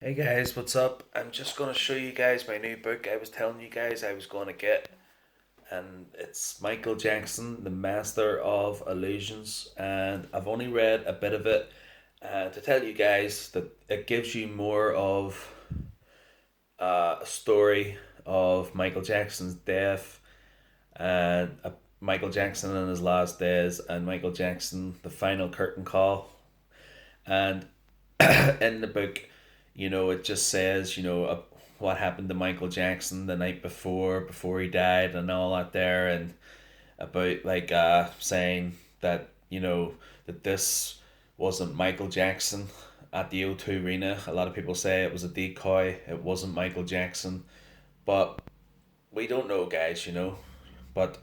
Hey guys, what's up? I'm just going to show you guys my new book I was telling you guys I was going to get. And it's Michael Jackson, The Master of Illusions. And I've only read a bit of it. To tell you guys that it gives you more of a story of Michael Jackson's death and Michael Jackson in his last days and Michael Jackson, the final curtain call. And in the book, it just says, what happened to Michael Jackson the night before he died, and all that there, and about like saying that that this wasn't Michael Jackson at the O2 Arena. A lot of people say it was a decoy. It wasn't Michael Jackson, but we don't know, guys. But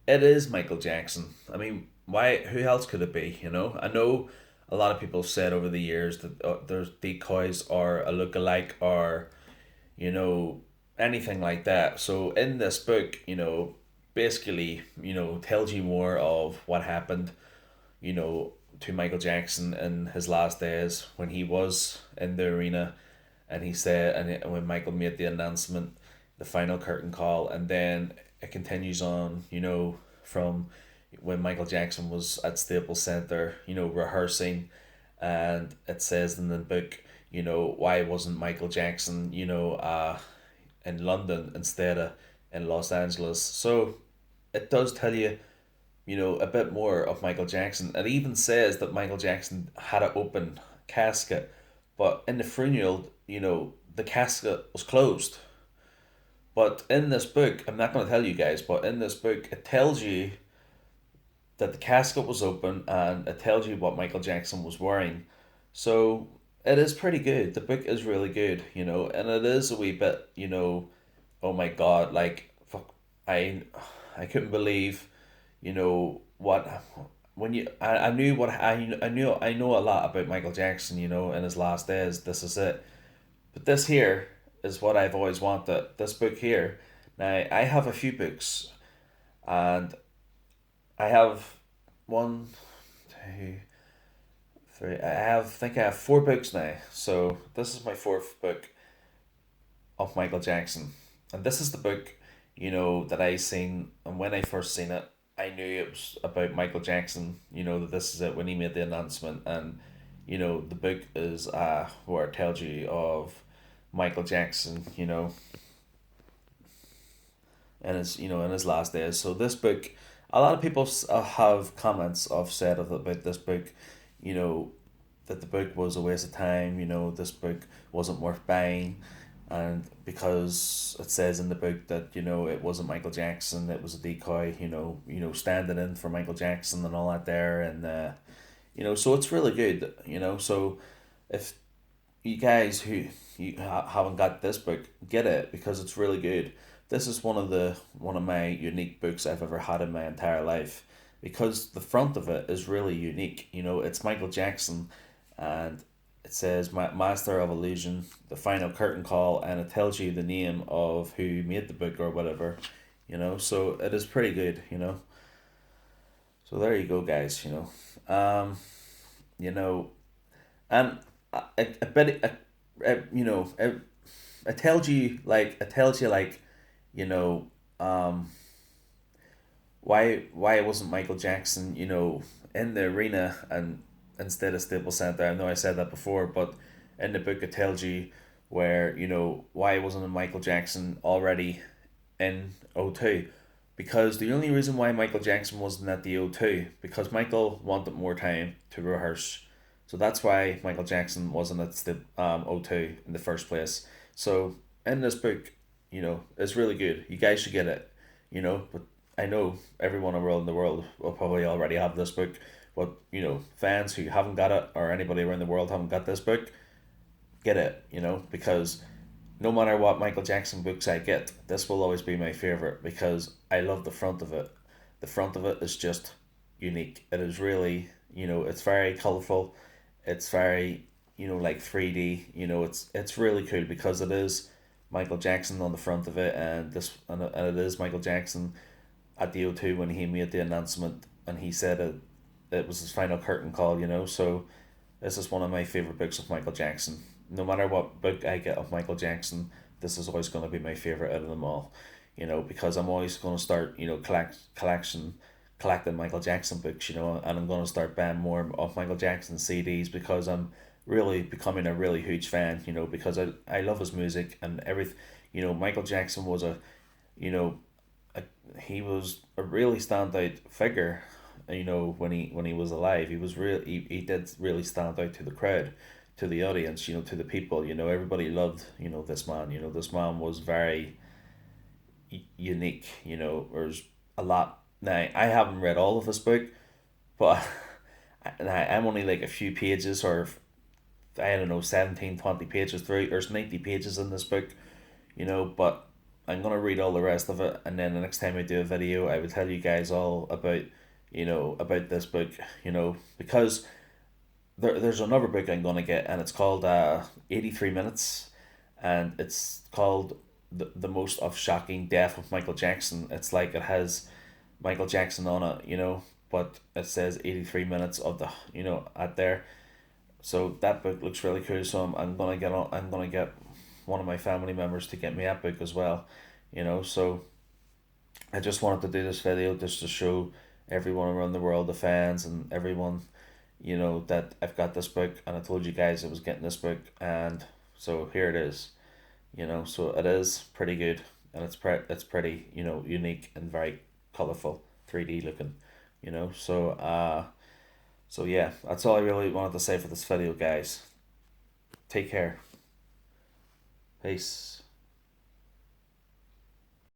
it is Michael Jackson. I mean, why? Who else could it be? I know a lot of people have said over the years that there's decoys or a look-alike or anything like that. So in this book, basically, tells you more of what happened, you know, to Michael Jackson in his last days when he was in the arena, and he said, when Michael made the announcement, the final curtain call, and then it continues on, from when Michael Jackson was at Staples Center, rehearsing, and it says in the book, why wasn't Michael Jackson, in London instead of in Los Angeles. So it does tell you, a bit more of Michael Jackson. It even says that Michael Jackson had an open casket, but in the funeral, the casket was closed. But in this book, I'm not going to tell you guys, but in this book, it tells you that the casket was open and it tells you what Michael Jackson was wearing. So it is pretty good. The book is really good, and it is a wee bit, oh my god, like fuck, I couldn't believe, what when I knew what I know a lot about Michael Jackson, in his last days. This is it. But this here is what I've always wanted. This book here. Now I have a few books, and I have one, two, three. I think I have four books now. So this is my fourth book of Michael Jackson, and this is the book, that I seen. And when I first seen it, I knew it was about Michael Jackson. That this is it when he made the announcement, and the book is where it tells you of Michael Jackson. And his in his last days. So this book, a lot of people have comments of said about this book, you know, that the book was a waste of time. This book wasn't worth buying, and because it says in the book that it wasn't Michael Jackson, it was a decoy. Standing in for Michael Jackson and all that there, and so it's really good. So if you guys who haven't got this book, get it because it's really good. This is one of my unique books I've ever had in my entire life because the front of it is really unique. It's Michael Jackson, and it says Master of Illusion, the final curtain call, and it tells you the name of who made the book or whatever. So it is pretty good. So there you go, guys. You know, and I bet it tells you like you know um why wasn't Michael Jackson in the arena and instead of Staples Center. I know I said that before, but in the book it tells you where why wasn't Michael Jackson already in O2, because the only reason why Michael Jackson wasn't at the O2 because Michael wanted more time to rehearse. So that's why Michael Jackson wasn't at the O2 in the first place. So in this book, it's really good. You guys should get it. But I know everyone around the world will probably already have this book. But fans who haven't got it or anybody around the world haven't got this book, get it. Because no matter what Michael Jackson books I get, this will always be my favorite because I love the front of it. The front of it is just unique. It is really, it's very colorful. It's very, like 3D. It's really cool because it is Michael Jackson on the front of it, and it is Michael Jackson at the O2 when he made the announcement, and he said it was his final curtain call. So this is one of my favorite books of Michael Jackson. no matter what book I get of Michael Jackson, this is always going to be my favorite out of them all. Because I'm always going to start, collecting Michael Jackson books, and I'm going to start buying more of Michael Jackson CDs because I'm really becoming a really huge fan, because I love his music and everything. Michael Jackson was you know, a, he was a really standout figure. When he was alive, he did really stand out to the crowd, to the audience, to the people. Everybody loved this man. This man was very unique. There's a lot. Now I haven't read all of his book, but I'm only like a few pages, or I don't know, 17, 20 pages through. There's 90 pages in this book, but I'm gonna read all the rest of it, and then the next time I do a video, I will tell you guys all about, about this book, because there's another book I'm gonna get, and it's called 83 Minutes, and it's called the most of shocking death of Michael Jackson. It's like it has Michael Jackson on it, but it says 83 minutes of the, at there. So that book looks really cool. So I'm gonna get one of my family members to get me that book as well. So I just wanted to do this video just to show everyone around the world, the fans and everyone, that I've got this book, and I told you guys I was getting this book, and so here it is. So it is pretty good, and it's pretty, unique and very colorful, 3D looking. So yeah, that's all I really wanted to say for this video, guys. Take care. Peace.